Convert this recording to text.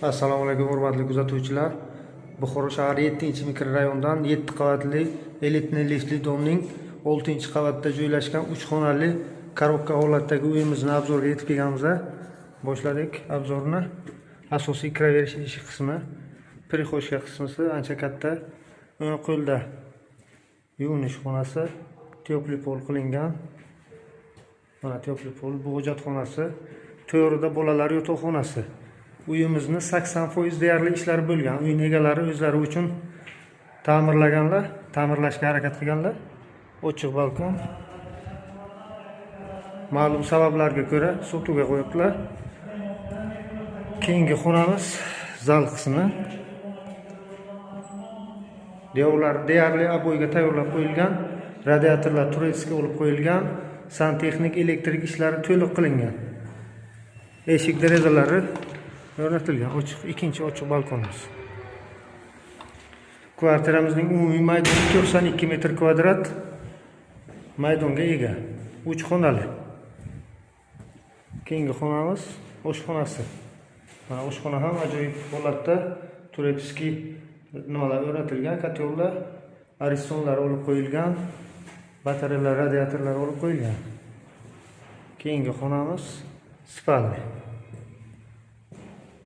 Assalomu alaykum hurmatli kuzatuvchilar. Buxoro shahri 7-mikrorayondan 7 qavatli elitli liftli domning 6-qavatda joylashgan 3 xonali korobka holatdagi uyimizni obzorga yetib kelganmiz. Boshladik obzorni. Asosiy kiraverish eshik qismi, prixoshka qismi ancha katta. O'ng qo'lda yuvinish xonasi, tepli pol qilingan. Mana tepli pol, bu hojatxonasi, to'g'rida bolalar yotoqxonasi. Uyimizni 80% deyarli ishlar bo'lgan. Uy egalari o'zlari uchun ta'mirlaganlar, ta'mirlashga harakat qilganlar. Ochiq balkon. Ma'lum sabablarga ko'ra sotuvga qo'yibdilar. Keyingi xonamiz zal qismi. Devorlar deyarli aboyga tayyorlab qo'yilgan, radiatorlar turetskiy olib qo'yilgan, santexnik elektrik ishlari to'liq qilingan. Eshik derazalari o'rnatilgan. Ikkinchi ochiq balkonimiz. Kvartiramizning umumiy maydoni 92 metr kvadrat maydonga ega. 3 xonali. Keyingi xonamiz oshxonasi. Mana oshxona ham ajoyib holatda, turetskiy nimalar o'rnatilgan, kotellar, aristonlar olib qo'yilgan, batareyalar, radiatorlar olib qo'yilgan. Keyingi xonamiz spalni.